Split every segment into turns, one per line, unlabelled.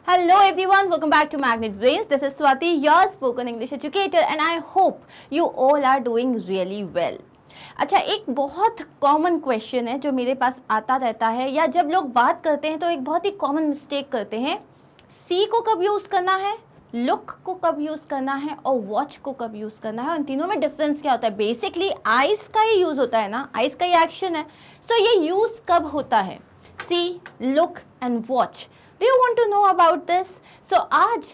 Hello everyone, welcome back to Magnet Brains. This is Swati, your spoken English educator and I hope you all are doing really well. अच्छा, एक बहुत common question है जो मेरे पास आता रहता है या जब लोग बात करते हैं तो एक बहुत ही कॉमन मिस्टेक करते हैं. सी को कब यूज़ करना है, लुक को कब यूज़ करना है और वॉच को कब यूज़ करना है. उन तीनों में डिफरेंस क्या होता है. बेसिकली आइज का ही यूज़ होता है ना, आइज का ही एक्शन है. सो ये यूज़ कब होता है, see, look and watch. Do you want to know about this? So आज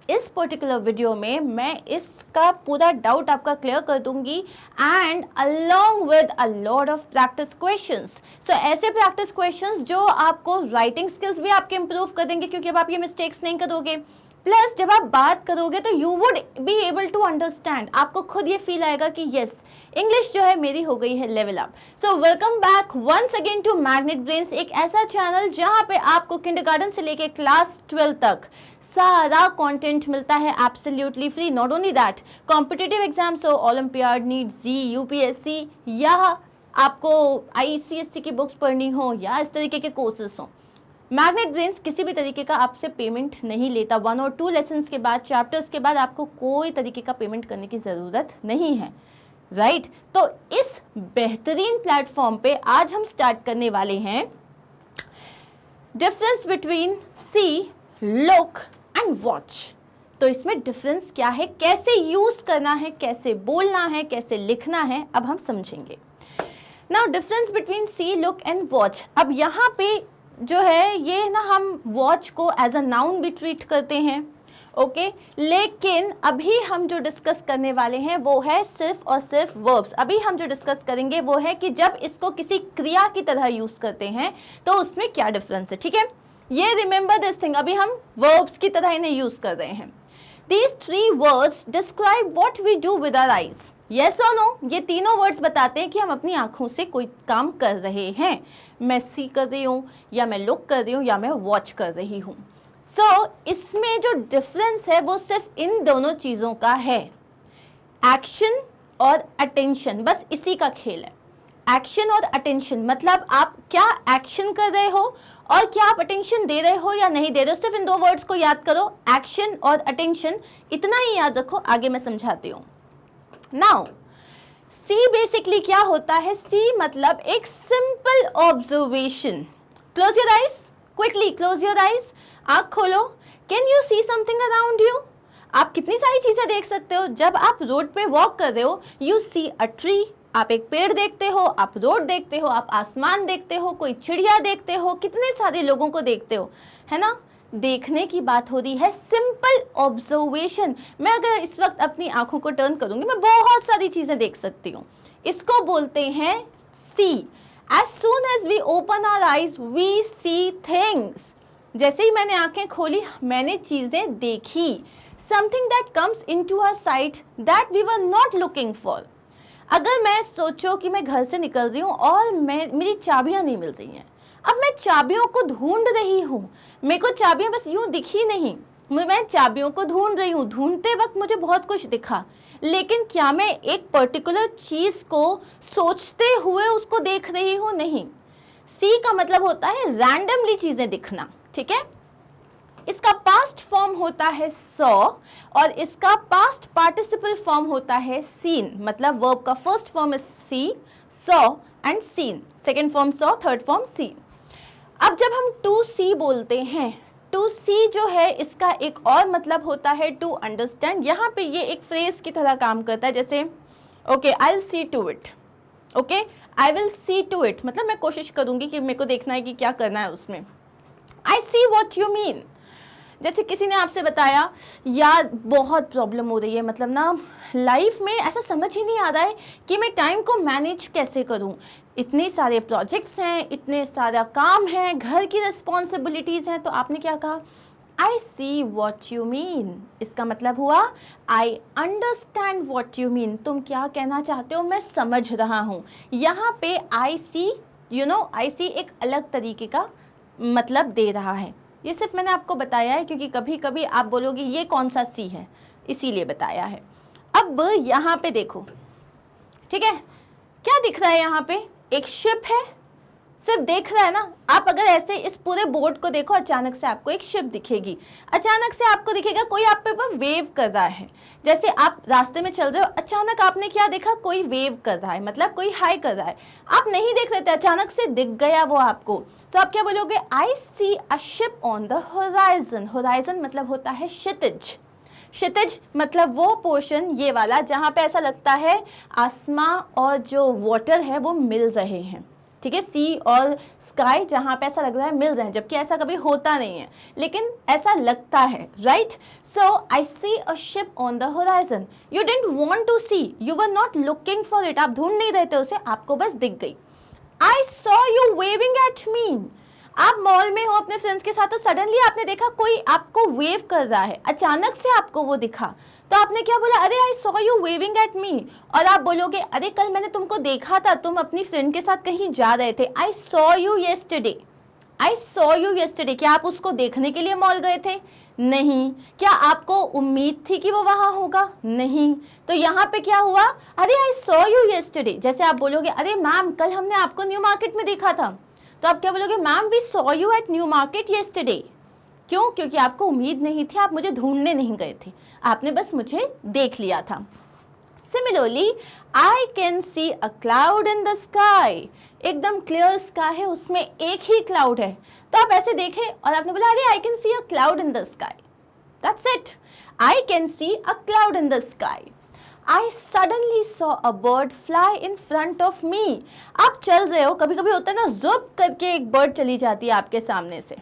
इस पर्टिकुलर वीडियो में मैं इसका पूरा डाउट आपका क्लियर कर दूंगी and along with a lot of practice questions. So ऐसे प्रैक्टिस क्वेश्चंस जो आपको राइटिंग स्किल्स भी आपके इंप्रूव कर देंगे क्योंकि अब आप ये मिस्टेक्स नहीं करोगे. प्लस जब आप बात करोगे तो you would be able to understand, आपको खुद ये फील आएगा कि यस, इंग्लिश जो है मेरी हो गई है level up. So welcome back once again to Magnet Brains, एक ऐसा चैनल जहाँ पे आपको किंडरगार्टन से लेके क्लास 12 तक सारा कंटेंट मिलता है absolutely free. Not only that, competitive exams हो, ओलंपियाड, नीट, जी, यूपीएससी या आपको आईसीएससी की बुक्स पढ़नी हो या इस तरीके के कोर्सेस हो, मैग्नेट ब्रेन्स किसी भी तरीके का आपसे पेमेंट नहीं लेता. 1 और 2 लेसन्स के बाद, चैप्टर्स के बाद आपको कोई तरीके का पेमेंट करने की ज़रूरत नहीं है, राइट. तो इस बेहतरीन प्लेटफॉर्म पे आज हम स्टार्ट करने वाले हैं difference between see, look and watch. तो इसमें डिफरेंस क्या है, कैसे यूज़ करना है, कैसे बोलना है, कैसे लिखना है, अब हम समझेंगे. Now difference between see, look and watch. अब यहाँ पे जो है ये ना, हम वॉच को एज अ नाउन भी ट्रीट करते हैं, ओके. लेकिन अभी हम जो डिस्कस करने वाले हैं वो है सिर्फ और सिर्फ वर्ब्स. अभी हम जो डिस्कस करेंगे वो है कि जब इसको किसी क्रिया की तरह यूज़ करते हैं तो उसमें क्या डिफरेंस है, ठीक है. ये रिमेंबर दिस थिंग, अभी हम वर्ब्स की तरह इन्हें यूज़ कर रहे हैं. These 3 words describe what we do with our eyes. Yes or no? ये तीनों वर्ड्स बताते हैं कि हम अपनी आँखों से कोई काम कर रहे हैं. मैं सी कर रही हूँ या मैं लुक कर रही हूँ या मैं वॉच कर रही हूँ. सो इसमें जो डिफरेंस है वो सिर्फ इन दोनों चीज़ों का है, एक्शन और अटेंशन. बस इसी का खेल है, एक्शन और अटेंशन. मतलब आप क्या एक्शन कर रहे हो और क्या आप अटेंशन दे रहे हो या नहीं दे रहे हो. सिर्फ इन 2 वर्ड्स को याद करो, एक्शन और अटेंशन, इतना ही याद रखो. आगे मैं समझाती हूँ. नाउ सी बेसिकली क्या होता है. सी मतलब एक simple observation. Close your eyes, quickly close your eyes. आँख खोलो. Can you see something around you. आप कितनी सारी चीज़ें देख सकते हो. जब आप रोड पे वॉक कर रहे हो, यू सी अ ट्री, आप एक पेड़ देखते हो, आप रोड देखते हो, आप आसमान देखते हो, कोई चिड़िया देखते हो, कितने सारे लोगों को देखते हो, है ना. देखने की बात हो रही है, सिंपल ऑब्जर्वेशन. मैं अगर इस वक्त अपनी आंखों को टर्न करूंगी, मैं बहुत सारी चीज़ें देख सकती हूँ. इसको बोलते हैं see. As soon as we open our eyes we see things. जैसे ही मैंने आंखें खोली, मैंने चीज़ें देखी. Something that comes into our sight that we were not looking for. अगर मैं सोचो कि मैं घर से निकल रही हूँ और मेरी चाबियाँ नहीं मिल रही हैं. अब मैं चाबियों को ढूंढ रही हूँ, मेरे को चाबियाँ बस यूँ दिखी नहीं, मैं चाबियों को ढूंढ रही हूँ. ढूंढते वक्त मुझे बहुत कुछ दिखा, लेकिन क्या मैं एक पर्टिकुलर चीज़ को सोचते हुए उसको देख रही हूँ, नहीं. सी का मतलब होता है रैंडमली चीज़ें दिखना, ठीक है. इसका पास्ट फॉर्म होता है सॉ और इसका पास्ट पार्टिसिपल फॉर्म होता है सीन. मतलब वर्ब का first form is see, saw and seen. Second form saw, third form seen. अब जब हम टू सी बोलते हैं, टू सी जो है इसका एक और मतलब होता है टू अंडरस्टैंड. यहाँ पे ये एक फ्रेज की तरह काम करता है. जैसे okay, I will see to it. Okay, I will see to it मतलब मैं कोशिश करूँगी कि मेरे को देखना है कि क्या करना है उसमें. आई सी वॉट यू मीन. जैसे किसी ने आपसे बताया, यार बहुत प्रॉब्लम हो रही है, मतलब ना लाइफ में ऐसा समझ ही नहीं आ रहा है कि मैं टाइम को मैनेज कैसे करूं. इतने सारे प्रोजेक्ट्स हैं, इतने सारा काम है, घर की रिस्पॉन्सिबिलिटीज़ हैं. तो आपने क्या कहा, आई सी वॉट यू मीन. इसका मतलब हुआ I understand what you mean. तुम क्या कहना चाहते हो मैं समझ रहा हूँ. यहाँ पे आई सी, यू नो, आई सी एक अलग तरीके का मतलब दे रहा है. ये सिर्फ मैंने आपको बताया है क्योंकि कभी कभी आप बोलोगे ये कौन सा सी है, इसीलिए बताया है. अब यहाँ पे देखो, ठीक है, क्या दिख रहा है यहाँ पे. एक शिप है, सिर्फ देख रहा है ना। आप अगर ऐसे इस पूरे बोर्ड को देखो, अचानक से आपको एक शिप दिखेगी, अचानक से आपको दिखेगा कोई आप पे वेव कर रहा है। जैसे आप रास्ते में चल रहे हो, अचानक आपने क्या देखा, कोई वेव कर रहा है, मतलब कोई हाई कर रहा है। आप नहीं देख रहे थे, अचानक से दिख गया वो आपको, तो आप क्या बोलोगे, I see a ship on the horizon. Horizon मतलब होता है क्षितिज। क्षितिज मतलब वो पोर्शन, ये वाला, जहाँ पे ऐसा लगता है आसमां और जो वाटर है वो मिल रहे हैं। ठीक है, सी और स्काई जहाँ पे ऐसा लग रहा है मिल रहे हैं, जबकि ऐसा कभी होता नहीं है, लेकिन ऐसा लगता है, right. So I see a ship on the horizon. You didn't want to see, you were not looking for it, आप ढूंढ नहीं रहे थे उसे, आपको बस दिख गई। I saw you waving at me. आप मॉल में हो अपने फ्रेंड्स के साथ, तो सडनली आपने देखा कोई आपको वेव कर रहा है, अचानक से आपको वो दिखा, तो आपने क्या बोला, अरे I saw you waving at me. और आप बोलोगे, अरे कल मैंने तुमको देखा था, तुम अपनी फ्रेंड के साथ कहीं जा रहे थे, आई saw you yesterday. I saw you yesterday. क्या आप उसको देखने के लिए मॉल गए थे? नहीं। क्या आपको उम्मीद थी कि वो वहां होगा? नहीं। तो यहाँ पे क्या हुआ, अरे आई सॉ यू येस्टरडे। जैसे आप बोलोगे, अरे मैम कल हमने आपको न्यू मार्केट में देखा था, तो आप क्या बोलोगे, ma'am we saw you at New Market yesterday. क्यों? क्योंकि आपको उम्मीद नहीं थी, आप मुझे ढूंढने नहीं गए थे, आपने बस मुझे देख लिया था। Similarly, I can see a cloud in the sky. एकदम क्लियर स्काई है, उसमें एक ही क्लाउड है, तो आप ऐसे देखें और आपने बोला, अरे I can see a cloud in the sky. That's it, I can see a cloud in the sky. I suddenly saw a bird fly in front of me. आप चल रहे हो, कभी कभी होता है ना, ज़ुप करके एक बर्ड चली जाती है आपके सामने से,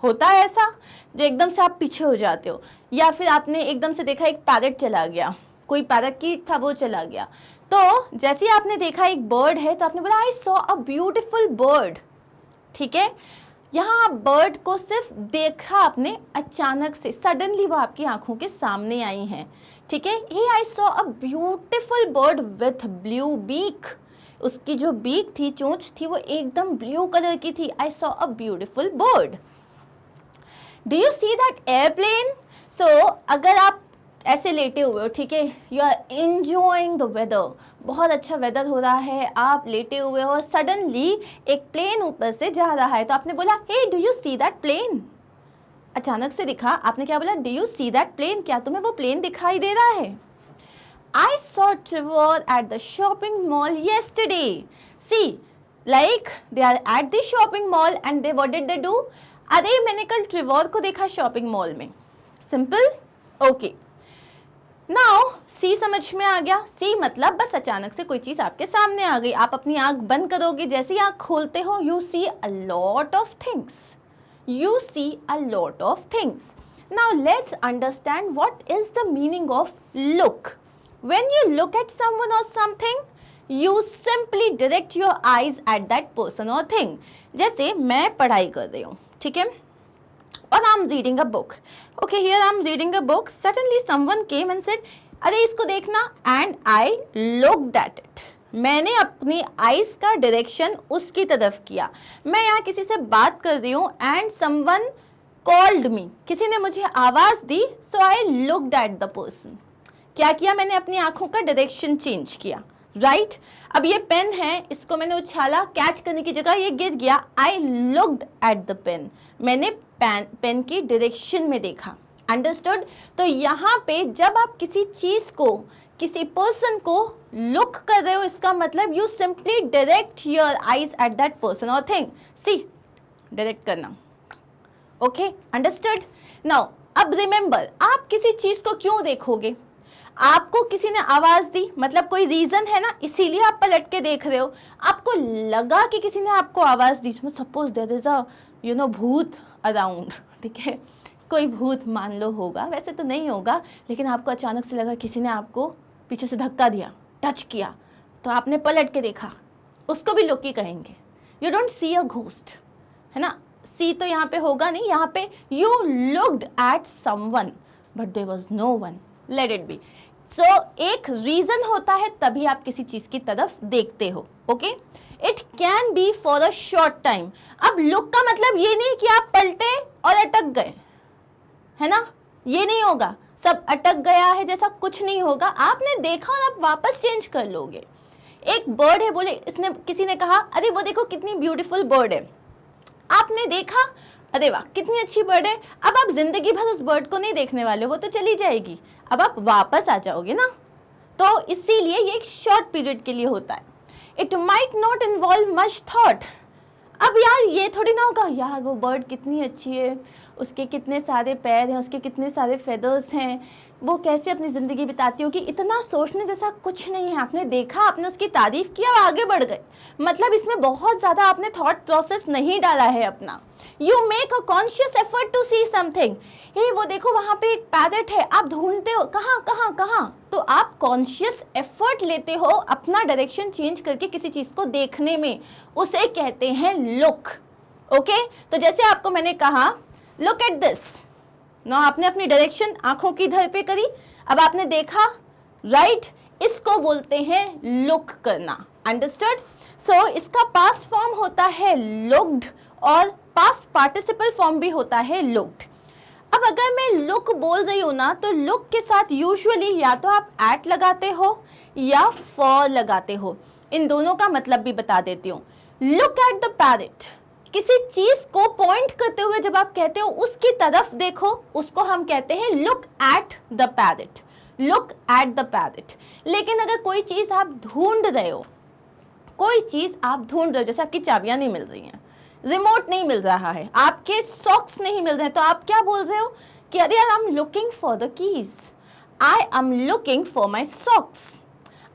होता है ऐसा, जो एकदम से आप पीछे हो जाते हो। या फिर आपने एकदम से देखा एक पैरट चला गया, कोई पैराकीट था वो चला गया। तो जैसे ही आपने देखा एक बर्ड है, तो आपने बोला, आई सॉ अ ब्यूटीफुल बर्ड। ठीक है, यहाँ आप बर्ड को सिर्फ देखा आपने, अचानक से सडनली वो आपकी आंखों के सामने आई हैं। ठीक है, hey I saw a beautiful bird with blue beak. उसकी जो बीक थी, चोंच थी, वो एकदम ब्लू कलर की थी। I saw a beautiful bird. Do you see that aeroplane? So अगर आप ऐसे लेटे हुए हो, ठीक है, you are enjoying the weather, बहुत अच्छा वेदर हो रहा है, आप लेटे हुए हो, सडनली एक प्लेन ऊपर से जा रहा है, तो आपने बोला, hey do you see that plane. अचानक से दिखा, आपने क्या बोला, do you see that plane, क्या तुम्हें वो प्लेन दिखाई दे रहा है। I saw Trevor at the shopping mall yesterday. See, like they are at the shopping mall and they what did they do, अरे मैंने कल ट्रेवर को देखा शॉपिंग मॉल में। Simple, okay. नाउ सी समझ में आ गया। सी मतलब बस अचानक से कोई चीज आपके सामने आ गई, आप अपनी आंख बंद करोगे, जैसे ही आंख खोलते हो, you see a lot of things, you see a lot of things. Now let's understand what is the meaning of look. When you look at someone or something, you simply direct your eyes at that person or thing. जैसे मैं पढ़ाई कर रही हूँ, ठीक है, और I am reading a book. Okay, here I am reading a book. Suddenly someone came and said, अरे इसको देखना, and I looked at it. मैंने अपनी आइज का डायरेक्शन उसकी तरफ किया। मैं यहाँ किसी से बात कर रही हूँ, and someone called me. किसी ने मुझे आवाज़ दी, so I looked at the person. क्या किया मैंने, अपनी आंखों का डायरेक्शन चेंज किया, राइट। अब ये पेन है, इसको मैंने उछाला, कैच करने की जगह ये गिर गया, I looked at the pen, मैंने पेन की डायरेक्शन में देखा। अंडरस्टूड। तो यहाँ पे जब आप किसी चीज को, किसी पर्सन को लुक कर रहे हो, इसका मतलब you simply direct your eyes at that person or thing. C, direct करना, ओके, अंडरस्टूड। नाउ अब रिमेंबर, आप किसी चीज को क्यों देखोगे, आपको किसी ने आवाज दी, मतलब कोई रीजन है ना, इसीलिए आप पलट के देख रहे हो। आपको लगा कि किसी ने आपको आवाज दी, सपोज देयर इज अ भूत अराउंड, ठीक है, कोई भूत मान लो होगा, वैसे तो नहीं होगा, लेकिन आपको अचानक से लगा किसी ने आपको पीछे से धक्का दिया, टच किया, तो आपने पलट के देखा, उसको भी लुक ही कहेंगे। You don't see a ghost, है ना, सी तो यहाँ पे होगा नहीं, यहाँ पे you looked at someone but there was no one, let it be. So एक रीजन होता है तभी आप किसी चीज की तरफ देखते हो, okay. It can be for a short time. अब लुक का मतलब ये नहीं कि आप पलटे और अटक गए, है ना, ये नहीं होगा, सब अटक गया है जैसा कुछ नहीं होगा, आपने देखा और आप वापस चेंज कर लोगे। एक बर्ड है, बोले इसने, किसी ने कहा अरे वो देखो कितनी ब्यूटीफुल बर्ड है, आपने देखा अरे वाह कितनी अच्छी बर्ड है, अब आप जिंदगी भर उस बर्ड को नहीं देखने वाले, वो तो चली जाएगी, अब आप वापस आ जाओगे ना। तो इसीलिए ये एक शॉर्ट पीरियड के लिए होता है। It might not involve much thought. अब यार ये थोड़ी ना होगा यार वो बर्ड कितनी अच्छी है, उसके कितने सारे पैर हैं, उसके कितने सारे फेदर्स हैं, वो कैसे अपनी ज़िंदगी बिताती होगी, इतना सोचने जैसा कुछ नहीं है। आपने देखा, आपने उसकी तारीफ किया और आगे बढ़ गए, मतलब इसमें बहुत ज़्यादा आपने थॉट प्रोसेस नहीं डाला है अपना। You make a conscious effort to see something. Hey वो देखो वहाँ पे एक पैरेट है, आप ढूंढते हो कहाँ कहाँ कहाँ, तो आप कॉन्शियस एफर्ट लेते हो अपना डायरेक्शन चेंज करके किसी चीज़ को देखने में, उसे कहते हैं लुक। ओके, तो जैसे आपको मैंने कहा लुक एट दिस, नो आपने अपनी डायरेक्शन आंखों की इधर पे करी, अब आपने देखा राइट, इसको बोलते हैं लुक करना। अंडरस्टूड? सो इसका पास्ट फॉर्म होता है लुक्ड और पास्ट पार्टिसिपल फॉर्म भी होता है लुक्ड। अब अगर मैं लुक बोल रही हूँ ना, तो लुक के साथ यूजुअली या तो आप एट लगाते हो या फॉर लगाते हो। इन दोनों का मतलब भी बता देती हूँ। लुक एट द पैरेट, किसी चीज को पॉइंट करते हुए जब आप कहते हो उसकी तरफ देखो, उसको हम कहते हैं look at the parrot, look at the parrot. लेकिन अगर कोई चीज आप ढूंढ रहे हो, कोई चीज आप ढूंढ रहे हो, जैसे आपकी चाबियां नहीं मिल रही हैं, रिमोट नहीं मिल रहा है, आपके सॉक्स नहीं मिल रहे हैं, तो आप क्या बोल रहे हो कि अरे यार आई am looking for the keys, I am looking for my socks,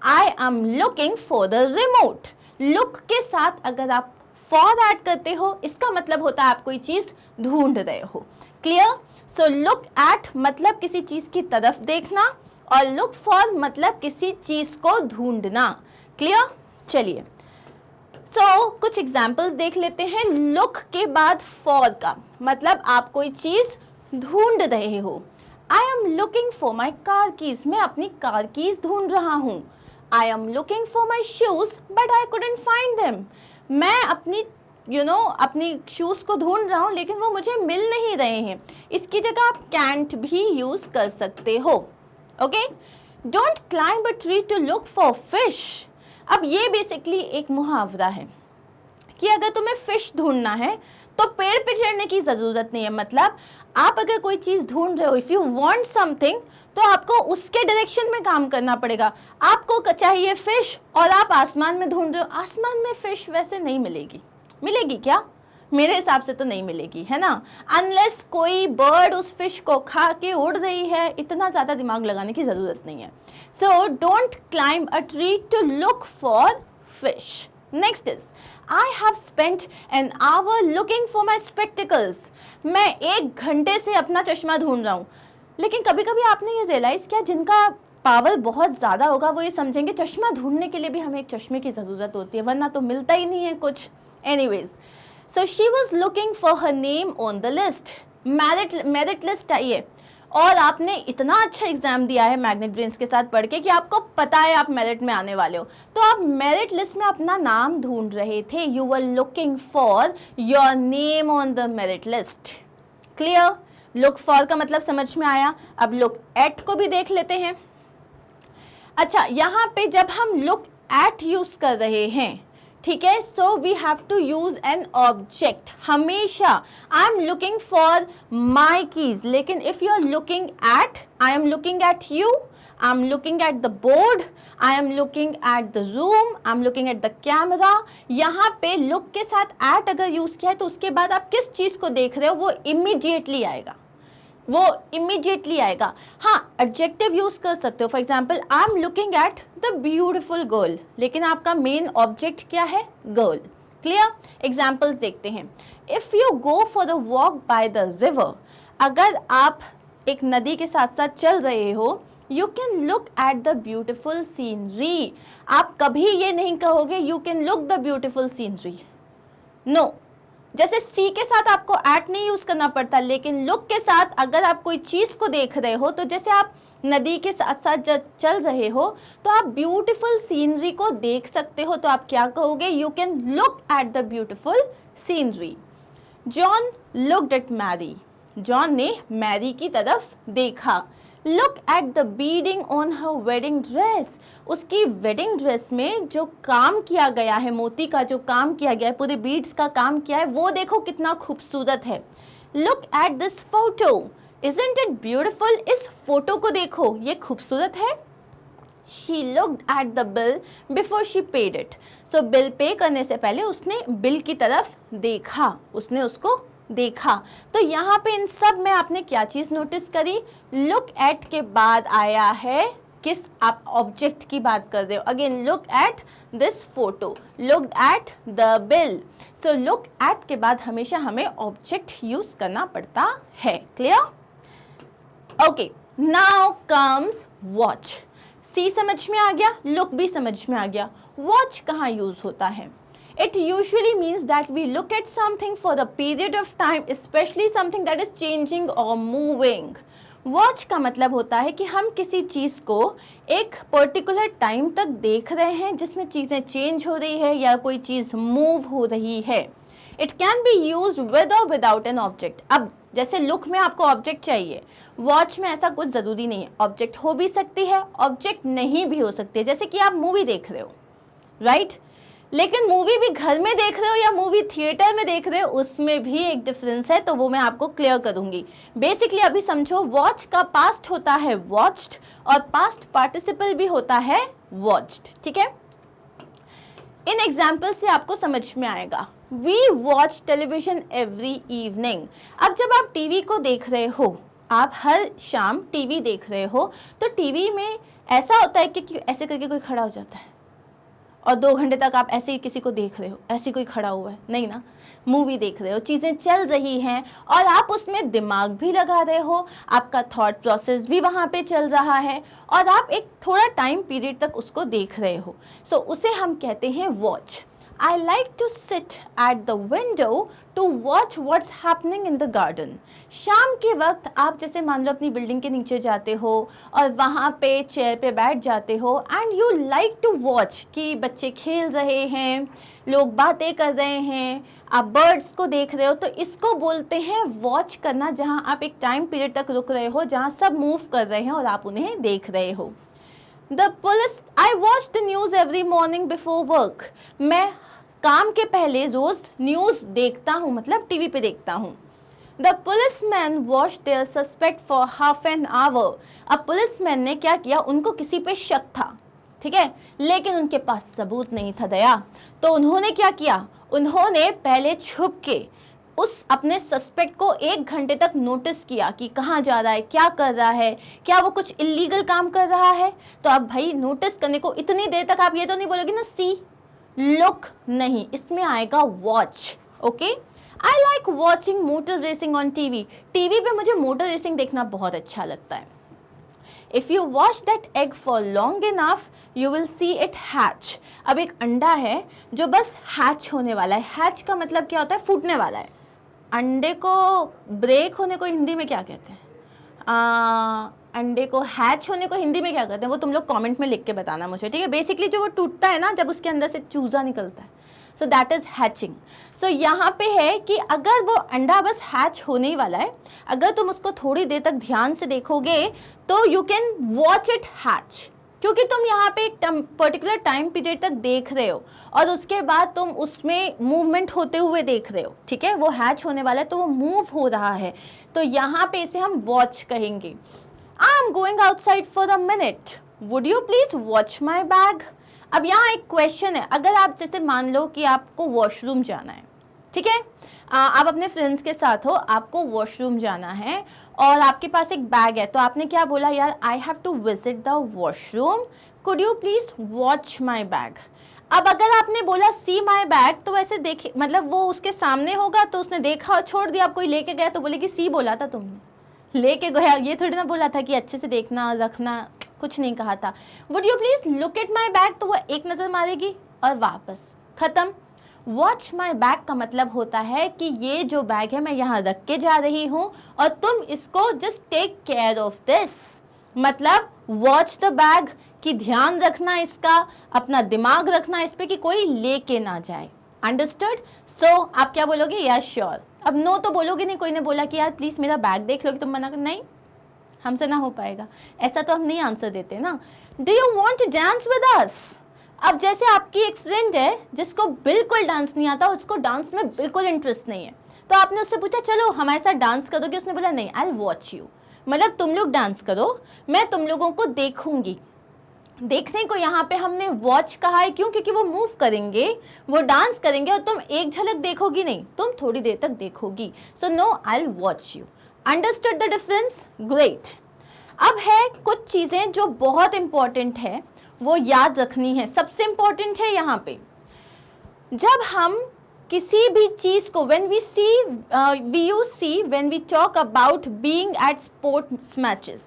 I am looking for the remote. Look के साथ अगर आप फॉर ऐड करते हो, इसका मतलब होता है आप कोई चीज ढूंढ रहे हो। क्लियर? सो लुक एट मतलब किसी चीज की तरफ देखना और लुक फॉर मतलब किसी चीज को ढूंढना। क्लियर? चलिए कुछ एग्जाम्पल्स देख लेते हैं। लुक के बाद फॉर का मतलब आप कोई चीज ढूंढ रहे हो। आई am looking for my car keys, मैं अपनी कार कीज ढूंढ रहा हूँ। आई am looking for my shoes but I couldn't find them, मैं अपनी अपनी शूज़ को ढूंढ रहा हूँ लेकिन वो मुझे मिल नहीं रहे हैं। इसकी जगह आप कैंट भी यूज़ कर सकते हो। Okay, don't climb a tree to look for fish. अब ये बेसिकली एक मुहावरा है कि अगर तुम्हें फिश ढूंढना है तो पेड़ पे चढ़ने की ज़रूरत नहीं है। मतलब आप अगर कोई चीज़ ढूंढ रहे हो, इफ़ यू वांट समथिंग, तो आपको उसके डायरेक्शन में काम करना पड़ेगा। आपको चाहिए फिश और आप आसमान में ढूंढ रहे हो, आसमान में फिश वैसे नहीं मिलेगी। मिलेगी क्या? मेरे हिसाब से तो नहीं मिलेगी, है ना, अनलेस कोई बर्ड उस फिश को खा के उड़ रही है। इतना ज़्यादा दिमाग लगाने की ज़रूरत नहीं है। So don't climb a tree to look for fish. Next is I have spent an hour looking for my spectacles. मैं 1 घंटे से अपना चश्मा ढूंढ रहा हूँ। लेकिन कभी कभी आपने ये रियलाइज़ किया, जिनका पावर बहुत ज़्यादा होगा वो ये समझेंगे चश्मा ढूंढने के लिए भी हमें एक चश्मे की ज़रूरत होती है, वरना तो मिलता ही नहीं है कुछ। Anyways, so she was looking for her name on the list. Merit list आई है और आपने इतना अच्छा एग्जाम दिया है मैग्नेट ब्रेन्स के साथ पढ़ के कि आपको पता है आप मेरिट में आने वाले हो, तो आप मेरिट लिस्ट में अपना नाम ढूंढ रहे थे। You were looking for your name on the merit list. Clear? Look for का मतलब समझ में आया। अब लुक एट को भी देख लेते हैं। अच्छा, यहाँ पे जब हम लुक एट यूज कर रहे हैं, ठीक है, so we have to use an object हमेशा। I am looking for my keys, लेकिन if you are looking at, I am looking at you, I am looking at the board, I am looking at the room, I am looking at the camera. यहाँ पे look के साथ eight अगर use किया है तो उसके बाद आप किस चीज को देख रहे हो वो इमीडिएटली आएगा, वो इमीडिएटली आएगा। हाँ, एडजेक्टिव यूज कर सकते हो। For example, I am looking at the beautiful girl, लेकिन आपका मेन ऑब्जेक्ट क्या है? गर्ल। क्लियर? एग्जाम्पल्स देखते हैं। If you go for the walk by the river, अगर आप एक नदी के साथ साथ चल रहे हो, you can look at the beautiful scenery. आप कभी ये नहीं कहोगे you can look the beautiful scenery, no. जैसे सी के साथ आपको एट नहीं यूज करना पड़ता, लेकिन लुक के साथ अगर आप कोई चीज को देख रहे हो, तो जैसे आप नदी के साथ साथ जब चल रहे हो तो आप ब्यूटीफुल सीनरी को देख सकते हो, तो आप क्या कहोगे? You can look at the beautiful scenery. John looked at Mary, John ने मैरी की तरफ देखा। Look at the beading on her wedding dress, उसकी वेडिंग ड्रेस में जो काम किया गया है, मोती का जो काम किया गया है, पूरे बीड्स का काम किया है, वो देखो कितना खूबसूरत है। Look at this photo, isn't it beautiful, इस फोटो को देखो, ये खूबसूरत है। She looked at the bill before she paid it. So bill pay करने से पहले उसने बिल की तरफ देखा, उसने उसको देखा। तो यहाँ पे इन सब में आपने क्या चीज़ नोटिस करी? लुक एट के बाद आया है किस, आप ऑब्जेक्ट की बात कर रहे हो। Again look at this photo, look at the bill. So look at के बाद हमेशा हमें ऑब्जेक्ट यूज करना पड़ता है। Clear? Okay, now comes watch. See समझ में आ गया, लुक भी समझ में आ गया। वॉच कहाँ यूज होता है? It usually means that we look at something for the period of time, especially something that is changing or moving. Watch का मतलब होता है कि हम किसी चीज़ को एक पर्टिकुलर टाइम तक देख रहे हैं जिसमें चीज़ें चेंज हो रही है या कोई चीज़ मूव हो रही है। It can be use with और विदाउट एन ऑब्जेक्ट। अब जैसे लुक में आपको ऑब्जेक्ट चाहिए, वॉच में ऐसा कुछ ज़रूरी नहीं है। ऑब्जेक्ट हो भी सकती है, ऑब्जेक्ट नहीं भी हो सकती है। जैसे कि आप मूवी देख रहे हो, राइट? लेकिन मूवी भी घर में देख रहे हो या मूवी थिएटर में देख रहे हो, उसमें भी एक डिफरेंस है, तो वो मैं आपको क्लियर करूंगी। बेसिकली अभी समझो, वॉच का पास्ट होता है वॉच्ड और पास्ट पार्टिसिपल भी होता है वॉच्ड। ठीक है, इन एग्जाम्पल से आपको समझ में आएगा। We watch television every evening. अब जब आप टीवी को देख रहे हो, आप हर शाम टीवी देख रहे हो, तो टीवी में ऐसा होता है कि ऐसे करके कोई खड़ा हो जाता है और 2 घंटे तक आप ऐसे ही किसी को देख रहे हो, ऐसे कोई खड़ा हुआ है, नहीं ना। मूवी देख रहे हो, चीज़ें चल रही हैं और आप उसमें दिमाग भी लगा रहे हो, आपका थॉट प्रोसेस भी वहाँ पे चल रहा है और आप एक थोड़ा टाइम पीरियड तक उसको देख रहे हो। सो उसे हम कहते हैं watch. I like to sit at the window to watch what's happening in the garden. शाम के वक्त आप जैसे मान लो अपनी बिल्डिंग के नीचे जाते हो और वहाँ पे चेयर पे बैठ जाते हो and you like to watch कि बच्चे खेल रहे हैं, लोग बातें कर रहे हैं, आप बर्ड्स को देख रहे हो, तो इसको बोलते हैं वॉच करना, जहाँ आप एक टाइम पीरियड तक रुक रहे हो, जहाँ सब मूव कर रहे हैं और आप उन्हें देख रहे हो। The police, I watch the news every morning before work. मैं काम के पहले रोज न्यूज़ देखता हूँ, मतलब टीवी पे देखता हूँ। The policeman watched their suspect for half an hour. अब पुलिसमैन ने क्या किया, उनको किसी पे शक था, ठीक है, लेकिन उनके पास सबूत नहीं था दया, तो उन्होंने क्या किया, उन्होंने पहले छुप के उस अपने सस्पेक्ट को 1 घंटे तक नोटिस किया कि कहाँ जा रहा है, क्या कर रहा है, क्या वो कुछ इलीगल काम कर रहा है। तो अब भाई नोटिस करने को इतनी देर तक आप ये तो नहीं बोलोगे ना सी, लुक नहीं, इसमें आएगा watch. Okay, I like watching motor racing on TV. TV पे मुझे मोटर रेसिंग देखना बहुत अच्छा लगता है। If you watch that egg for long enough you will see it hatch. अब एक अंडा है जो बस हैच होने वाला है। हैच का मतलब क्या होता है, फूटने वाला है। अंडे को ब्रेक होने को हिंदी में क्या कहते हैं? अंडे को हैच होने को हिंदी में क्या कहते हैं, वो तुम लोग कमेंट में लिख के बताना मुझे, ठीक है। बेसिकली जो वो टूटता है ना, जब उसके अंदर से चूजा निकलता है, सो दैट इज हैचिंग। सो यहाँ पे है कि अगर वो अंडा बस हैच होने ही वाला है, अगर तुम उसको थोड़ी देर तक ध्यान से देखोगे तो you can watch it hatch, क्योंकि तुम यहाँ पे एक पर्टिकुलर टाइम पीरियड तक देख रहे हो और उसके बाद तुम उसमें मूवमेंट होते हुए देख रहे हो, ठीक है। वो हैच होने वाला है तो वो मूव हो रहा है, तो यहाँ पे इसे हम वॉच कहेंगे। आई am going outside for a minute, would you please watch my bag. अब यहाँ एक क्वेश्चन है, अगर आप जैसे मान लो कि आपको वॉशरूम जाना है, ठीक है, आप अपने फ्रेंड्स के साथ हो, आपको वॉशरूम जाना है और आपके पास एक बैग है, तो आपने क्या बोला, यार I have to visit the washroom, could you please watch my bag. अब अगर आपने बोला सी माई बैग, तो वैसे देखे मतलब वो उसके सामने होगा, तो उसने देखा और छोड़ दिया। आप कोई लेके गया तो बोलेगी सी बोला था तुमने, लेके गया, ये थोड़ी ना बोला था कि अच्छे से देखना रखना, कुछ नहीं कहा था। Would you please look at my bag, तो वो एक नज़र मारेगी और वापस खत्म। वॉच माई बैग का मतलब होता है कि ये जो बैग है मैं यहाँ रख के जा रही हूँ और तुम इसको just take care of this, मतलब वॉच द बैग कि ध्यान रखना इसका, अपना दिमाग रखना इस पे कि कोई लेके ना जाए। अंडरस्टूड? सो आप क्या बोलोगे, यस श्योर। अब नो तो बोलोगे नहीं, कोई ने बोला कि यार प्लीज मेरा बैग देख लो, कि तुम मना कर नहीं, हमसे ना हो पाएगा, ऐसा तो हम नहीं आंसर देते ना। Do you want to dance with us? अब जैसे आपकी एक फ्रेंड है जिसको बिल्कुल डांस नहीं आता, उसको डांस में बिल्कुल इंटरेस्ट नहीं है, तो आपने उससे पूछा चलो हमारे साथ डांस करोगे? उसने बोला नहीं, आई विल वॉच यू, मतलब तुम लोग डांस करो, मैं तुम लोगों को देखूंगी। देखने को यहाँ पे हमने वॉच कहा है, क्यों? क्योंकि वो मूव करेंगे, वो डांस करेंगे और तुम एक झलक देखोगी नहीं, तुम थोड़ी देर तक देखोगी। So no, I will watch you. Understood the difference? Great. अब है कुछ चीज़ें जो बहुत इंपॉर्टेंट है, वो याद रखनी है। सबसे इंपॉर्टेंट है यहाँ पे, जब हम किसी भी चीज़ को when we use see when we talk about being at sports matches,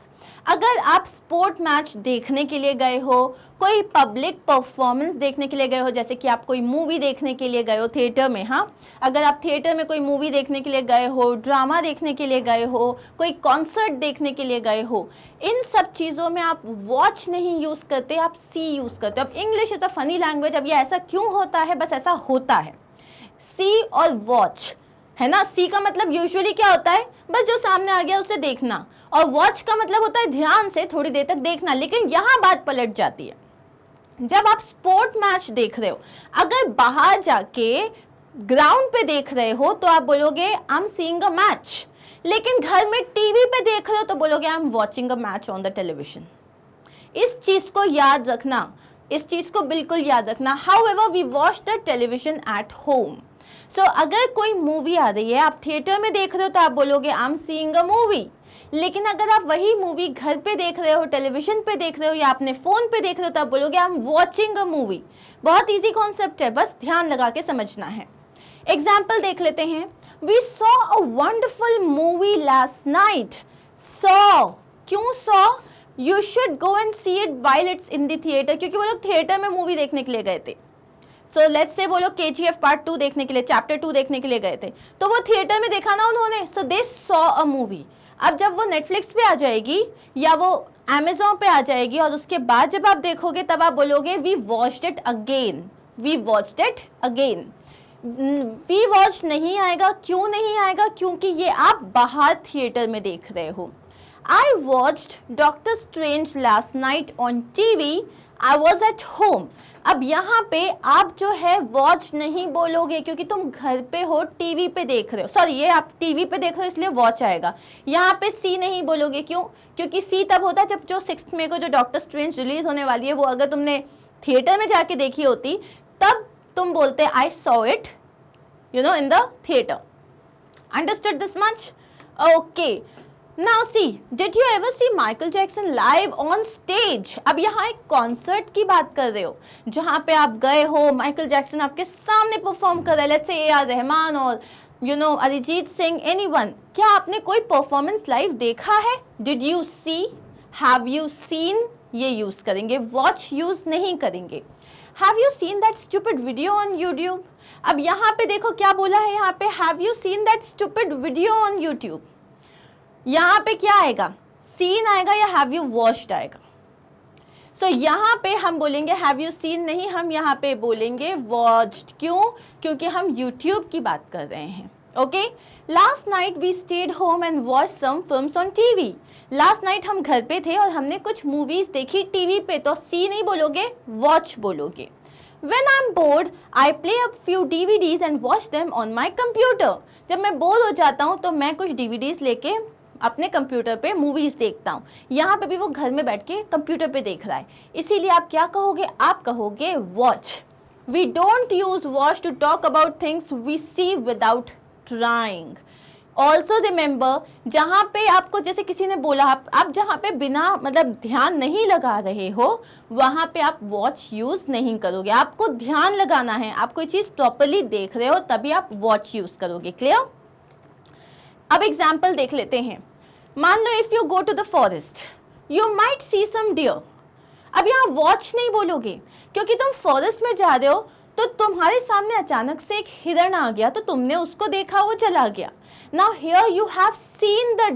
अगर आप स्पोर्ट मैच देखने के लिए गए हो, कोई पब्लिक परफॉर्मेंस देखने के लिए गए हो, जैसे कि आप कोई मूवी देखने के लिए गए हो थिएटर में, हाँ, अगर आप थिएटर में कोई मूवी देखने के लिए गए हो, ड्रामा देखने के लिए गए हो, कोई कॉन्सर्ट देखने के लिए गए हो, इन सब चीज़ों में आप वॉच नहीं यूज़ करते, आप सी यूज़ करते हो। अब English is a funny language, अब ये ऐसा क्यों होता है? बस ऐसा होता है। सी और वॉच है ना, सी का मतलब यूजुअली क्या होता है? बस जो सामने आ गया उसे देखना, और वॉच का मतलब होता है ध्यान से थोड़ी देर तक देखना। लेकिन यहाँ बात पलट जाती है, जब आप स्पोर्ट मैच देख रहे हो, अगर बाहर जाके ग्राउंड पे देख रहे हो तो आप बोलोगे I am seeing a match, लेकिन घर में टीवी पे देख रहे हो तो बोलोगे I am watching a match on the television. इस चीज को याद रखना, इस चीज को बिल्कुल याद रखना। However we watch the television at home. So अगर कोई मूवी आ रही है, आप थिएटर में देख रहे हो तो आप बोलोगे I am seeing a movie, लेकिन अगर आप वही मूवी घर पे देख रहे हो, टेलीविजन पे देख रहे हो या अपने फोन पे देख रहे हो तो आप बोलोगे I am watching a movie. बहुत इजी कॉन्सेप्ट है, बस ध्यान लगा के समझना है। एग्जाम्पल देख लेते हैं। We saw a wonderful movie last night. Saw, क्यों saw? You should go and see it while it's in the theatre, क्योंकि वो लोग थिएटर में मूवी देखने के लिए गए थे। सो लेट्स से वो लोग KGF पार्ट 2 देखने के लिए, चैप्टर 2 देखने के लिए गए थे, तो वो थिएटर में देखा ना उन्होंने, सो दे सॉ अ मूवी। अब जब वो नेटफ्लिक्स पे आ जाएगी या वो Amazon पे आ जाएगी और उसके बाद जब आप देखोगे तब आप बोलोगे we watched it again, we watched it again. We watch नहीं आएगा, क्यों नहीं आएगा? क्योंकि ये आप बाहर थिएटर में देख रहे हो। I watched Doctor Strange last night on TV. I was at home. अब यहाँ पे आप जो है वॉच नहीं बोलोगे, क्योंकि तुम घर पे हो, टीवी पे देख रहे हो। सॉरी, ये आप टीवी पे देख रहे हो इसलिए वॉच आएगा। यहाँ पे सी नहीं बोलोगे, क्यों? क्योंकि सी तब होता है जब जो 6 मई को जो डॉक्टर स्ट्रेंज रिलीज होने वाली है, वो अगर तुमने थिएटर में जाके देखी होती तब तुम बोलते I saw it in the theatre. Understood this much? Okay. Now see, did you ever see Michael Jackson live on stage? अब यहाँ एक कॉन्सर्ट की बात कर रहे हो, जहाँ पे आप गए हो, माइकल जैक्सन आपके सामने परफॉर्म कर रहा है, लेट्स से AR रहमान और अरिजीत सिंह, एनीवन। क्या आपने कोई परफॉर्मेंस लाइव देखा है? Did you see? Have you seen? ये यूज करेंगे, वॉच यूज नहीं करेंगे। Have you seen that stupid video on YouTube? अब यहाँ पे देखो क्या बोला है, यहाँ पे Have you seen that stupid video on YouTube? यहाँ पे क्या आएगा? सीन आएगा या हैव यू वॉच्ड आएगा? सो यहाँ पे हम बोलेंगे हैव यू सीन नहीं, हम यहाँ पे बोलेंगे वॉच्ड। क्यों? क्योंकि हम यूट्यूब की बात कर रहे हैं। Okay. Last night we stayed home and watch some films on TV. Last night हम घर पे थे और हमने कुछ मूवीज देखी टीवी पे, तो सी नहीं बोलोगे, वॉच बोलोगे। When I'm bored, I play a few DVDs and watch them on my computer. जब मैं बोर हो जाता हूँ तो मैं कुछ DVDs लेके अपने कंप्यूटर पे मूवीज देखता हूँ। यहाँ पे भी वो घर में बैठ के कंप्यूटर पे देख रहा है, इसीलिए आप क्या कहोगे? आप कहोगे watch. We don't use watch to talk about things we see without trying. Also remember, जहाँ पे आपको जैसे किसी ने बोला, आप जहाँ पे बिना मतलब ध्यान नहीं लगा रहे हो वहाँ पे आप वॉच यूज़ नहीं करोगे। आपको ध्यान लगाना है, आप कोई चीज़ प्रॉपरली देख रहे हो तभी आप वॉच यूज़ करोगे। क्लियर? अब एग्जाम्पल देख लेते हैं। मान लो if you go to the forest you might see some deer. अब यहाँ वॉच नहीं बोलोगे, क्योंकि तुम फॉरेस्ट में जा रहे हो तो तुम्हारे सामने अचानक से एक हिरण आ गया, तो तुमने उसको देखा, वो चला गया। Now here you have seen the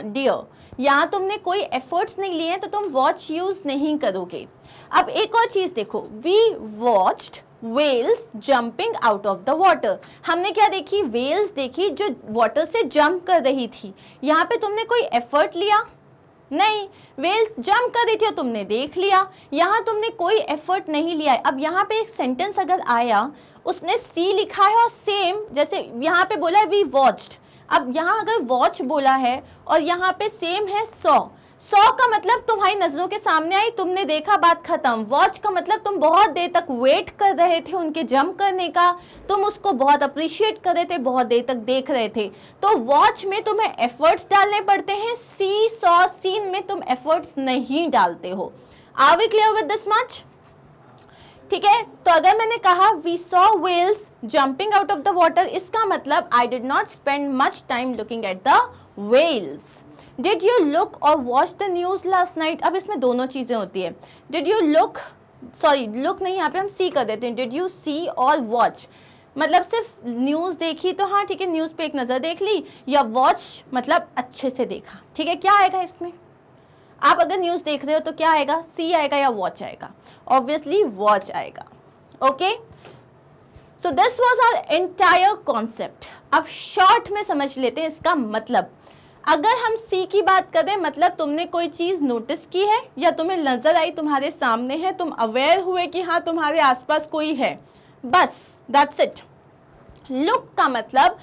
deer. यहाँ तुमने कोई एफर्ट्स नहीं लिए हैं तो तुम वॉच यूज नहीं करोगे। अब एक और चीज़ देखो, we watched whales jumping out of the water. हमने क्या देखी? वेल्स देखी जो वाटर से जंप कर रही थी। यहाँ पे तुमने कोई एफर्ट लिया? नहीं, वेल्स जंप कर रही थी और तुमने देख लिया। यहाँ तुमने कोई एफर्ट नहीं लिया है। अब यहाँ पे एक सेंटेंस अगर आया, उसने सी लिखा है और सेम जैसे यहाँ पे बोला है वी वॉच्ड, अब यहाँ अगर वॉच बोला है और यहाँ पे सेम है सॉ का मतलब तुम्हारी नजरों के सामने आई, तुमने देखा, बात खत्म। वॉच का मतलब तुम बहुत देर तक वेट कर रहे थे उनके जंप करने का, तुम उसको बहुत अप्रिशिएट कर रहे थे, बहुत देर तक देख रहे थे। तो वॉच में तुम्हें एफर्ट्स डालने पड़ते हैं, सी सॉ सीन में तुम एफर्ट्स नहीं डालते हो। Are we clear with this much? ठीक है, तो अगर मैंने कहा we saw whales jumping out of the water, इसका मतलब I did not spend much time looking at the whales. Did you look और watch the news last night, अब इसमें दोनों चीजें होती है। Did you look, sorry look नहीं, यहाँ पे हम सी कर देते हैं। डिड यू सी और वॉच मतलब सिर्फ न्यूज़ देखी तो हाँ ठीक है, न्यूज़ पे एक नज़र देख ली, या वॉच मतलब अच्छे से देखा। ठीक है, क्या आएगा इसमें? आप अगर न्यूज़ देख रहे हो तो क्या आएगा, सी आएगा या वॉच आएगा? ऑब्वियसली वॉच आएगा। Okay, so this was our entire concept. अब शॉर्ट में समझ लेते हैं इसका मतलब। अगर हम सी की बात करें, मतलब तुमने कोई चीज़ नोटिस की है या तुम्हें नज़र आई, तुम्हारे सामने है, तुम अवेयर हुए कि हाँ तुम्हारे आसपास कोई है, बस दैट्स इट। लुक का मतलब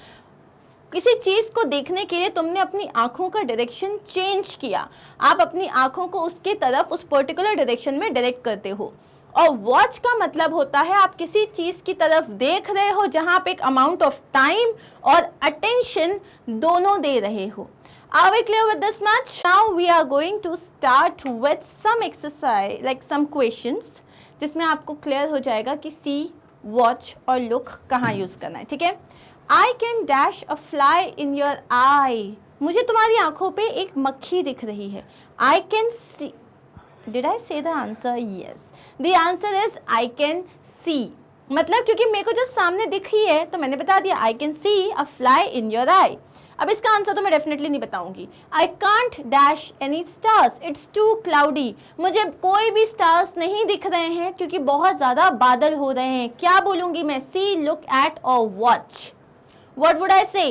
किसी चीज़ को देखने के लिए तुमने अपनी आंखों का डायरेक्शन चेंज किया, आप अपनी आंखों को उसके तरफ, उस पर्टिकुलर डायरेक्शन में डायरेक्ट करते हो। और वॉच का मतलब होता है आप किसी चीज़ की तरफ देख रहे हो जहां आप एक अमाउंट ऑफ टाइम और अटेंशन दोनों दे रहे हो। Are we clear with this much? Now we are going to start with some exercise, like some questions, जिसमें आपको क्लियर हो जाएगा कि see, watch और look कहाँ यूज़ करना है। ठीक है, I can dash a fly in your eye. मुझे तुम्हारी आंखों पे एक मक्खी दिख रही है। I can see. Did I say the answer? Yes. The answer is I can see. मतलब क्योंकि मेरे को जो सामने दिख रही है तो मैंने बता दिया I can see a fly in your eye. अब इसका आंसर तो मैं डेफिनेटली नहीं बताऊंगी। I can't dash any stars, it's too cloudy. मुझे कोई भी स्टार्स नहीं दिख रहे हैं क्योंकि बहुत ज़्यादा बादल हो रहे हैं। क्या बोलूँगी मैं? सी, लुक एट और watch. What would I say?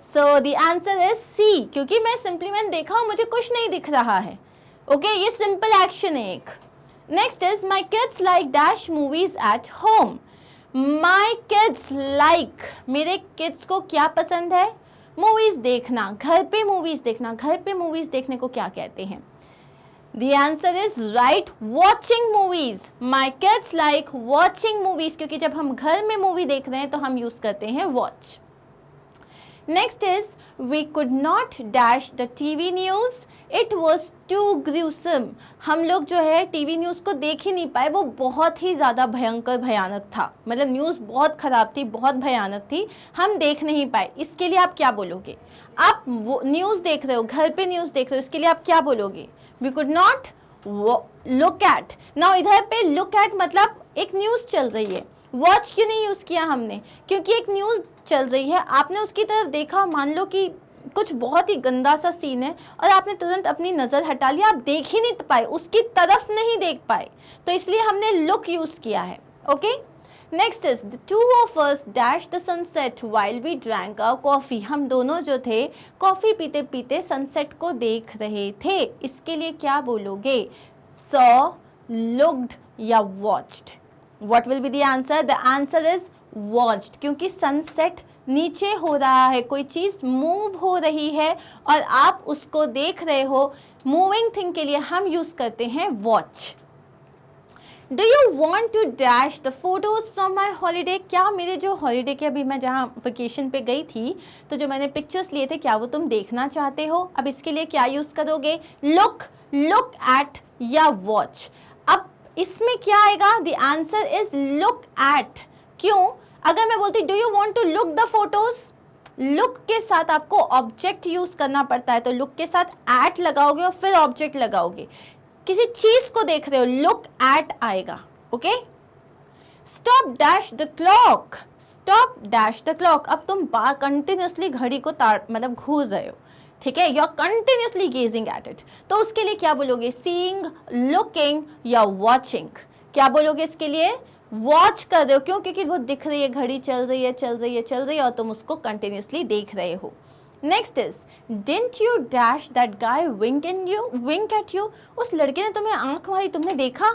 So the answer is see, क्योंकि मैं सिंपली मैंने देखा और मुझे कुछ नहीं दिख रहा है। ओके, ये सिंपल एक्शन है एक। Next is my kids like dash movies at home. My kids like, मेरे किड्स को क्या पसंद है? मूवीज देखना, घर पे मूवीज देखना। घर पे मूवीज देखने को क्या कहते हैं? The answer is right, watching movies. My kids like watching movies, क्योंकि जब हम घर में मूवी देख रहे हैं तो हम यूज करते हैं watch. Next is we could not dash the TV news. It was too gruesome. हम लोग जो है टीवी न्यूज़ को देख ही नहीं पाए, वो बहुत ही ज़्यादा भयंकर भयानक था। मतलब न्यूज़ बहुत ख़राब थी, बहुत भयानक थी, हम देख नहीं पाए। इसके लिए आप क्या बोलोगे? आप वो न्यूज़ देख रहे हो, घर पे न्यूज़ देख रहे हो, इसके लिए आप क्या बोलोगे? We could not look at. Now इधर पे look at मतलब एक न्यूज़ चल रही है। वॉच क्यों नहीं यूज़ किया हमने? क्योंकि एक न्यूज़ चल रही है, आपने उसकी तरफ देखा, मान लो कि कुछ बहुत ही गंदा सा सीन है और आपने तुरंत अपनी नज़र हटा लिया, आप देख ही नहीं पाए, उसकी तरफ नहीं देख पाए, तो इसलिए हमने लुक यूज़ किया है। Okay, next is the two of us dash the sunset while we drank a coffee. हम दोनों जो थे कॉफ़ी पीते पीते सनसेट को देख रहे थे। इसके लिए क्या बोलोगे? सॉ, लुक्ड या watched? What will be the answer? The answer is watched, क्योंकि सनसेट नीचे हो रहा है, कोई चीज़ मूव हो रही है और आप उसको देख रहे हो। मूविंग थिंग के लिए हम यूज़ करते हैं watch. Do you want to dash the photos from my holiday? क्या मेरे जो हॉलीडे के अभी मैं जहाँ वेकेशन पे गई थी तो जो मैंने पिक्चर्स लिए थे, क्या वो तुम देखना चाहते हो? अब इसके लिए क्या यूज़ करोगे? लुक, लुक एट या वॉच। अब इसमें क्या आएगा? The answer is look at. क्यों? अगर मैं बोलती do you want to look the photos, look के साथ आपको ऑब्जेक्ट यूज करना पड़ता है, तो लुक के साथ एट लगाओगे और फिर ऑब्जेक्ट लगाओगे। किसी चीज को देख रहे हो, लुक एट आएगा। Okay, stop dash the clock, stop dash the clock. अब तुम कंटिन्यूसली घड़ी को मतलब घूर रहे हो, ठीक है, you are continuously gazing at it, तो उसके लिए क्या बोलोगे? सीइंग, लुकिंग या वॉचिंग? क्या बोलोगे इसके लिए? वॉच कर रहे हो। क्यों? क्योंकि वो दिख रही है, घड़ी चल रही है, चल रही है, चल रही है और तुम उसको कंटिन्यूसली देख रहे हो। Next is didn't you dash that guy wink at you, उस लड़के ने तुम्हें आंख मारी, तुमने देखा,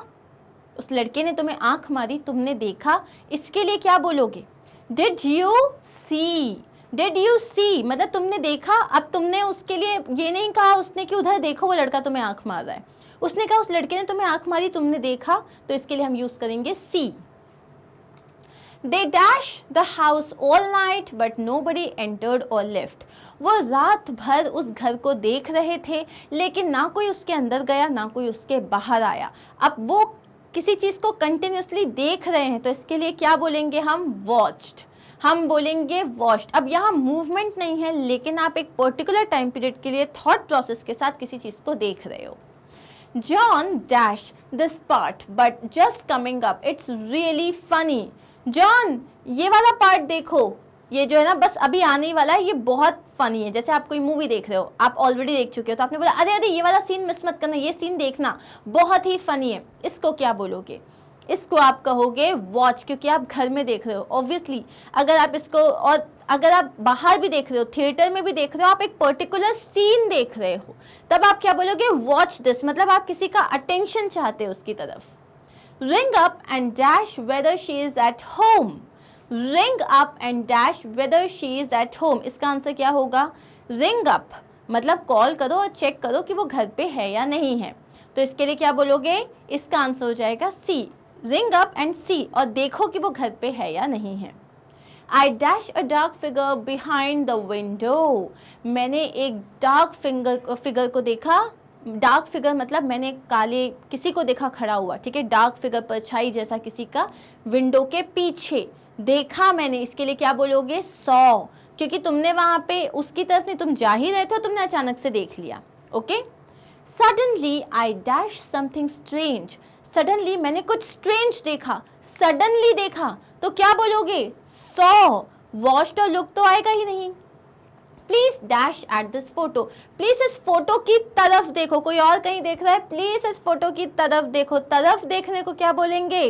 उस लड़के ने तुम्हें आंख मारी, तुमने देखा, इसके लिए क्या बोलोगे? Did you see, did you see मतलब तुमने देखा। अब तुमने उसके लिए ये नहीं कहा उसने कि उधर देखो वो लड़का तुम्हें आंख मार रहा है, उसने कहा उस लड़के ने तुम्हें आंख मारी, तुमने देखा, तो इसके लिए हम यूज करेंगे सी। They dash the house all night but nobody entered or left. वो रात भर उस घर को देख रहे थे लेकिन ना कोई उसके अंदर गया ना कोई उसके बाहर आया। अब वो किसी चीज़ को कंटिन्यूसली देख रहे हैं तो इसके लिए क्या बोलेंगे हम? वॉच्ड, हम बोलेंगे वॉच्ड। अब यहाँ मूवमेंट नहीं है लेकिन आप एक पर्टिकुलर टाइम पीरियड के लिए थॉट प्रोसेस के साथ किसी चीज़ को देख रहे हो। John dash this part but just coming up, it's really funny. John ये वाला पार्ट देखो, ये जो है ना बस अभी आने वाला है, ये बहुत फनी है। जैसे आप कोई मूवी देख रहे हो, आप ऑलरेडी देख चुके हो तो आपने बोला अरे अरे ये वाला सीन मिस मत करना, ये सीन देखना बहुत ही फनी है। इसको क्या बोलोगे? इसको आप कहोगे वॉच, क्योंकि आप घर में देख रहे हो। ऑब्वियसली अगर आप इसको, और अगर आप बाहर भी देख रहे हो, थिएटर में भी देख रहे हो, आप एक पर्टिकुलर सीन देख रहे हो, तब आप क्या बोलोगे? वॉच दिस, मतलब आप किसी का अटेंशन चाहते हो उसकी तरफ। Ring up and dash whether she is at home. Ring up and dash whether she is at home. इसका आंसर क्या होगा? Ring up मतलब कॉल करो और चेक करो कि वो घर पे है या नहीं है। तो इसके लिए क्या बोलोगे? इसका आंसर हो जाएगा सी। Ring up and see, और देखो कि वो घर पे है या नहीं है। I dash a dark figure behind the window. मैंने एक डार्क फिगर को देखा। डार्क फिगर मतलब मैंने काले किसी को देखा खड़ा हुआ, ठीक है, डार्क फिगर परछाई जैसा किसी का विंडो के पीछे देखा मैंने। इसके लिए क्या बोलोगे? सॉ, क्योंकि तुमने वहां पे उसकी तरफ नहीं, तुम जा ही रहे थे, तुमने अचानक से देख लिया। Okay. Suddenly I dash something strange, suddenly मैंने कुछ स्ट्रेंज देखा, सडनली देखा, तो क्या बोलोगे? सॉ। वॉच्ड और लुक तो आएगा ही नहीं। Please dash at this photo, please इस फोटो की तरफ देखो, कोई और कहीं देख रहा है, प्लीज इस फोटो की तरफ देखो। तरफ देखने को क्या बोलेंगे?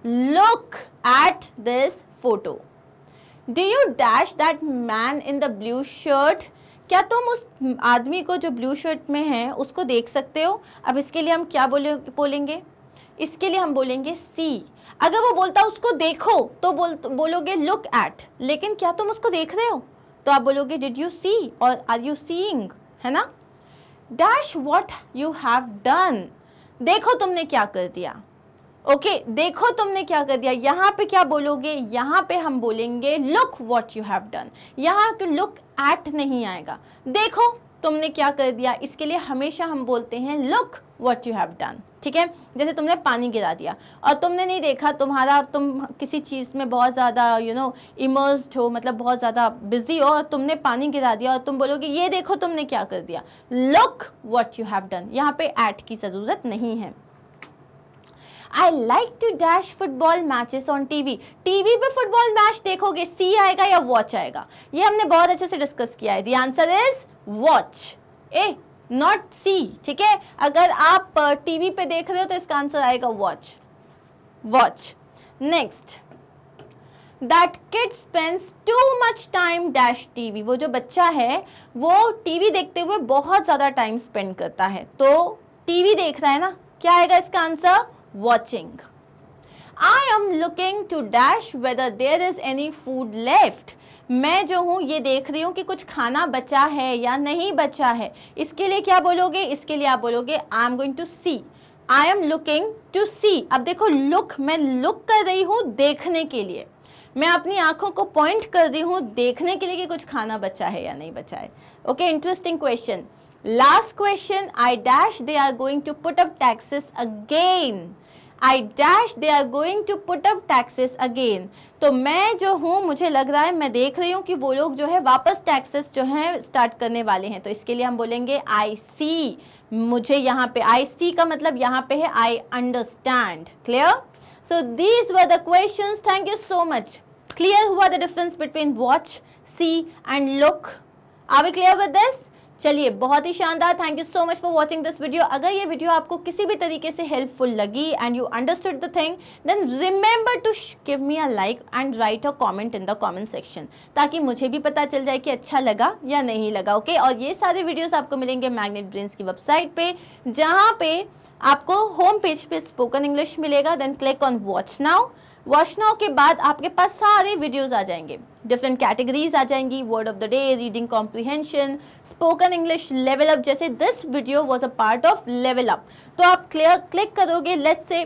Look at this photo. Do you dash that man in the blue shirt, क्या तुम उस आदमी को जो ब्लू शर्ट में है उसको देख सकते हो? अब इसके लिए हम क्या बोलेंगे? इसके लिए हम बोलेंगे सी। अगर वो बोलता उसको देखो तो बोलोगे लुक एट, लेकिन क्या तुम उसको देख रहे हो तो आप बोलोगे डिड यू सी और आर यू सीइंग, है ना। Dash what you have done, देखो तुमने क्या कर दिया। ओके, देखो तुमने क्या कर दिया। यहाँ पे क्या बोलोगे? यहाँ पे हम बोलेंगे look what you have done. यहाँ पे लुक एट नहीं आएगा, देखो तुमने क्या कर दिया। इसके लिए हमेशा हम बोलते हैं look what you have done, ठीक है। जैसे तुमने पानी गिरा दिया और तुमने नहीं देखा, तुम किसी चीज़ में बहुत ज़्यादा इमर्स्ड हो, मतलब बहुत ज़्यादा बिजी हो, और तुमने पानी गिरा दिया और तुम बोलोगे ये देखो तुमने क्या कर दिया, look what you have done. यहाँ पे एट की ज़रूरत नहीं है। I like to dash football matches on TV. TV पे फुटबॉल मैच देखोगे, सी आएगा या वॉच आएगा? ये हमने बहुत अच्छे से डिस्कस किया है। The answer is watch, not see, ठीक है। अगर आप टीवी पे देख रहे हो तो इसका आंसर आएगा watch, watch. Next, that kid spends too much time dash TV, वो जो बच्चा है वो टीवी देखते हुए बहुत ज़्यादा टाइम स्पेंड करता है, तो टीवी देख रहा है ना, क्या आएगा इसका आंसर? Watching. I am looking to dash whether there is any food left, मैं जो हूँ ये देख रही हूँ कि कुछ खाना बचा है या नहीं बचा है। इसके लिए क्या बोलोगे? इसके लिए आप बोलोगे I am going to see, I am looking to see. अब देखो लुक, मैं लुक कर रही हूँ देखने के लिए, मैं अपनी आंखों को पॉइंट कर रही हूँ देखने के लिए कि कुछ खाना बचा है या नहीं बचा है। Okay, interesting question. Last question, I dash they are going to put up taxes again, I dash they are going to put up taxes again. तो मैं जो हूँ, मुझे लग रहा है, मैं देख रही हूँ कि वो लोग जो है वापस टैक्सेस जो है स्टार्ट करने वाले हैं, तो इसके लिए हम बोलेंगे आई सी। मुझे यहाँ पे आई सी का मतलब यहाँ पे है I understand. Clear? So these were the questions, thank you so much. Clear हुआ the difference between watch, see and look? Are we clear with this? चलिए, बहुत ही शानदार। Thank you so much for watching this video. अगर ये video आपको किसी भी तरीके से हेल्पफुल लगी and you understood the thing, then remember to give me a like and write a comment in the comment section, ताकि मुझे भी पता चल जाए कि अच्छा लगा या नहीं लगा। ओके, और ये सारे वीडियोस आपको मिलेंगे मैग्नेट ब्रेन्स की वेबसाइट पे, जहाँ पे आपको होम पेज पे स्पोकन इंग्लिश मिलेगा। Then click on watch now. Watch now के बाद आपके पास सारे वीडियोस आ जाएंगे, डिफरेंट कैटेगरीज आ जाएंगी, word of the day, reading comprehension, spoken English, level up. जैसे this video was a part of level up, तो आप क्लिक करोगे, लेट्स से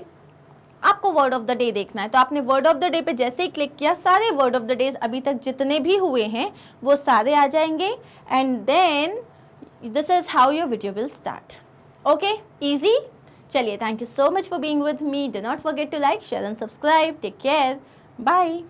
आपको वर्ड ऑफ द डे देखना है, तो आपने वर्ड ऑफ द डे पे जैसे ही क्लिक किया, सारे वर्ड ऑफ द डेज अभी तक जितने भी हुए हैं वो सारे आ जाएंगे, and then this is how your video will start. Okay, easy. चलिए, thank you so much for being with me. Do not forget to like, share and subscribe. Take care. Bye.